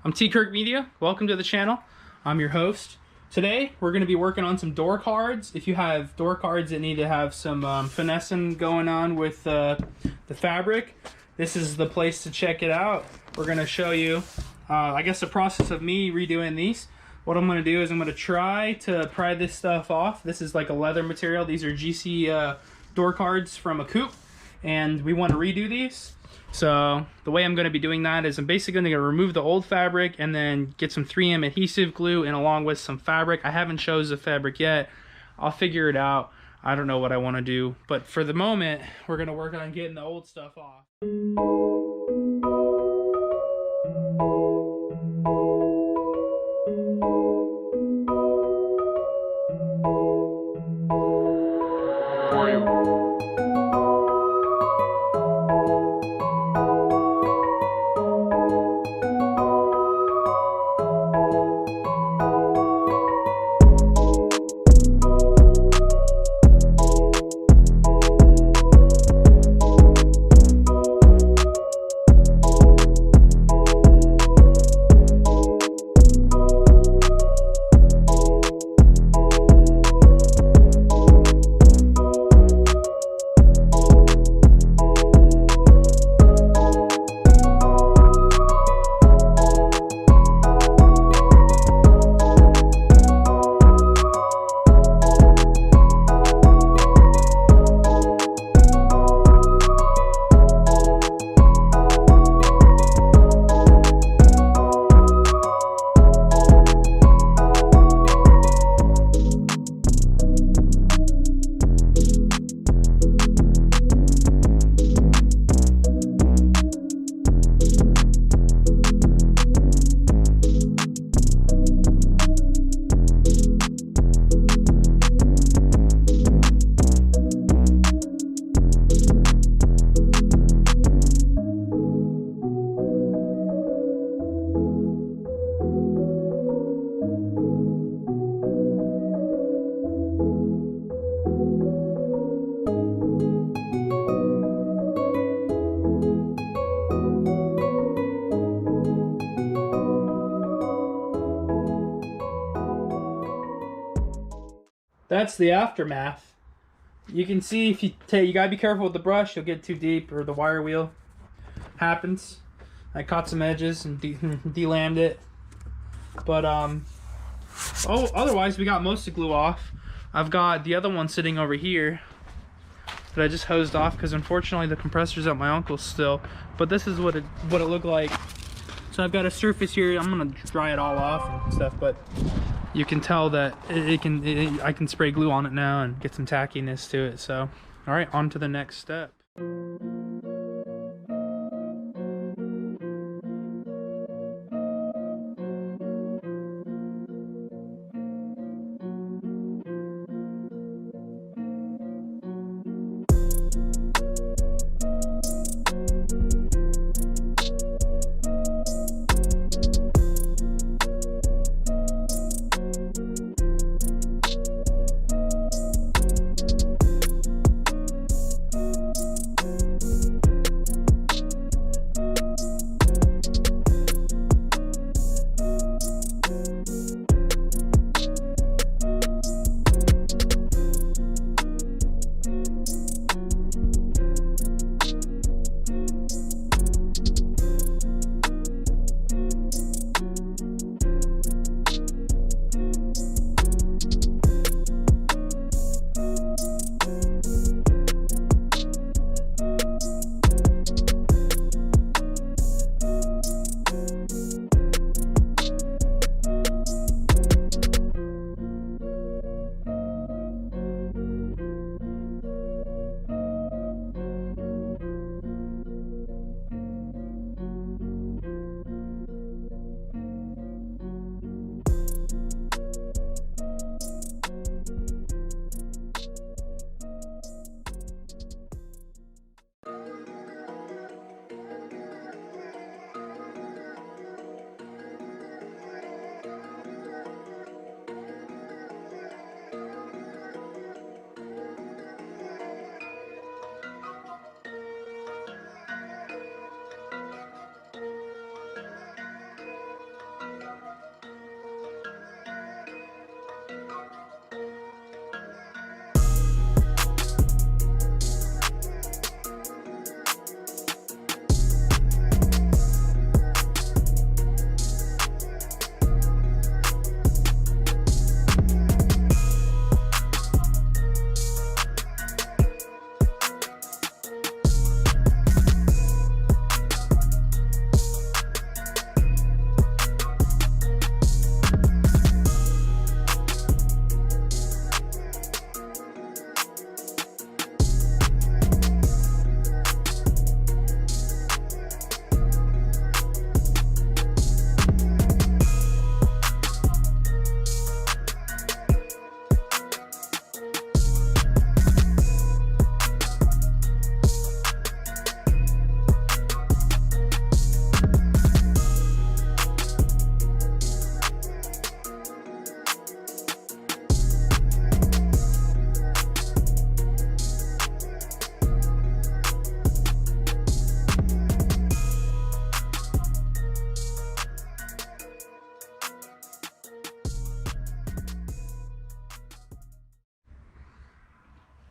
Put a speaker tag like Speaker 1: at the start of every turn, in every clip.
Speaker 1: I'm Tkirkmedia. Welcome to the channel. I'm your host. Today we're going to be working on some door cards. If you have door cards that need to have some finessing going on with the fabric, this is the place to check it out. We're going to show you, I guess, the process of me redoing these. What I'm going to do is I'm going to try to pry this stuff off. This is like a leather material. These are GC door cards from a coupe, and we want to redo these. So the way I'm going to be doing that is I'm basically going to remove the old fabric and then get some 3M adhesive glue and along with some fabric. I haven't chose the fabric yet. I'll figure it out. I don't know what I want to do, but for the moment we're going to work on getting the old stuff off. Paryo. That's the aftermath. You can see if you gotta be careful with the brush, you'll get too deep or the wire wheel happens. I caught some edges and delammed it. But otherwise we got most of the glue off. I've got the other one sitting over here that I just hosed off because unfortunately the compressor's at my uncle's still. But this is what it looked like. So I've got a surface here. I'm gonna dry it all off and stuff, but you can tell that I can spray glue on it now and get some tackiness to it. So, all right, on to the next step.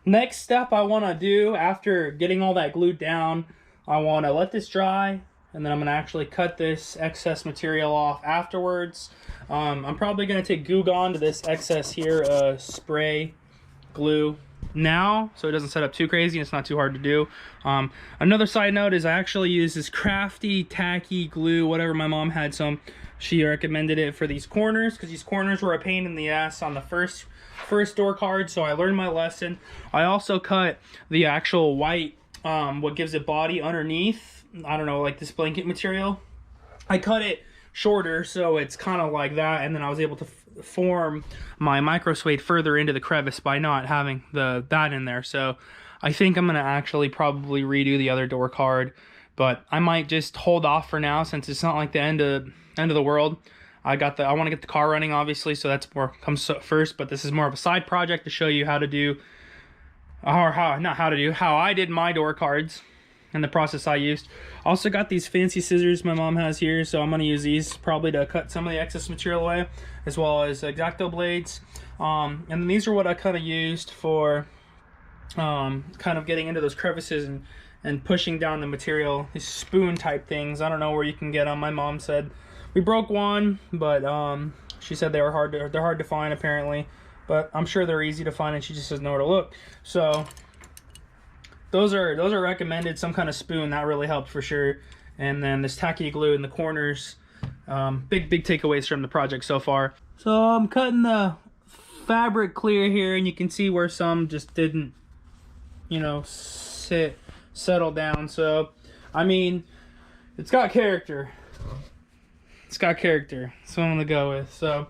Speaker 1: Next step I want to do after getting all that glued down, I want to let this dry, and then I'm going to actually cut this excess material off afterwards. I'm probably going to take Goo Gone to this excess here, spray glue now, so it doesn't set up too crazy and it's not too hard to do. Another side note is I actually use this crafty tacky glue, whatever my mom had some. She recommended it for these corners because these corners were a pain in the ass on the first door card, so I learned my lesson. I also cut the actual white, what gives it body underneath, I don't know, like this blanket material. I cut it shorter so it's kind of like that, and then I was able to form my micro suede further into the crevice by not having that in there. So I think I'm gonna actually probably redo the other door card, but I might just hold off for now since it's not like the end of the world. I want to get the car running, obviously, so that's more comes first, but this is more of a side project to show you how to do, or how I did my door cards and the process I used. Also got these fancy scissors my mom has here, so I'm going to use these probably to cut some of the excess material away, as well as X-Acto blades. And then these are what I kind of used for kind of getting into those crevices and pushing down the material. These spoon type things, I don't know where you can get them. My mom said we broke one, but she said they're hard to find apparently, but I'm sure they're easy to find, and she just doesn't know where to look. So those are recommended. Some kind of spoon that really helped for sure. And then this tacky glue in the corners. Big takeaways from the project so far. So I'm cutting the fabric clear here, and you can see where some just didn't, you know, settle down. So I mean, it's got character. It's got character. That's what I'm gonna go with. So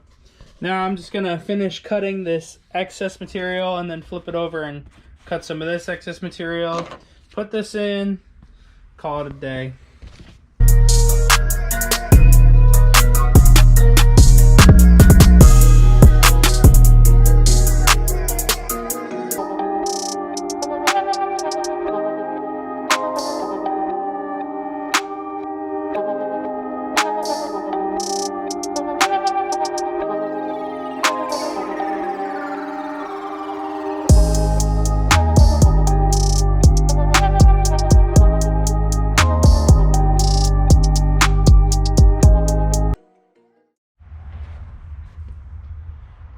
Speaker 1: now I'm just gonna finish cutting this excess material and then flip it over and cut some of this excess material, put this in, call it a day.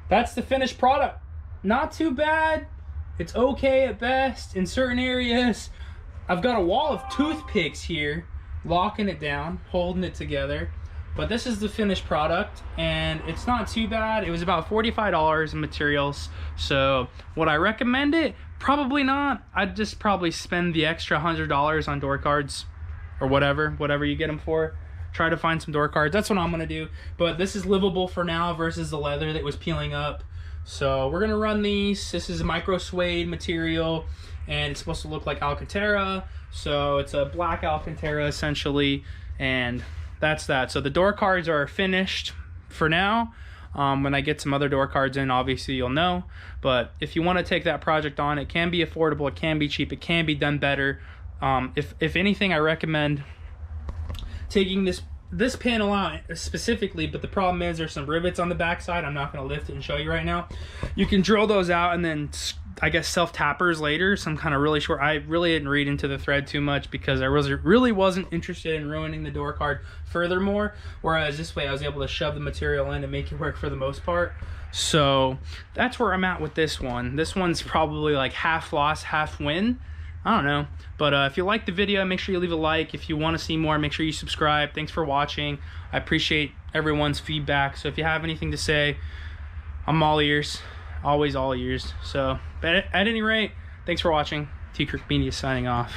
Speaker 1: That's the finished product. Not too bad. It's okay at best in certain areas. I've got a wall of toothpicks here, locking it down, holding it together. But this is the finished product, and it's not too bad. It was about $45 in materials. So would I recommend it? Probably not. I'd just probably spend the extra $100 on door cards or whatever you get them for. Try to find some door cards. That's what I'm gonna do. But this is livable for now versus the leather that was peeling up. So we're gonna run these. This is a micro suede material, and it's supposed to look like Alcantara. So it's a black Alcantara essentially, and that's that. So the door cards are finished for now. When I get some other door cards in, obviously you'll know. But if you want to take that project on, it can be affordable, it can be cheap, it can be done better. If anything, I recommend taking this panel out specifically, but the problem is there's some rivets on the back side. I'm not going to lift it and show you right now. You can drill those out and then I guess self-tappers later, some kind of really short. I really didn't read into the thread too much because I really wasn't interested in ruining the door card furthermore, whereas this way I was able to shove the material in and make it work for the most part. So that's where I'm at with this one. This one's probably like half loss, half win. I don't know, but if you like the video, make sure you leave a like. If you want to see more, make sure you subscribe. Thanks for watching. I appreciate everyone's feedback. So if you have anything to say, I'm all ears, always all ears. So but at any rate, thanks for watching. Tkirkmedia signing off.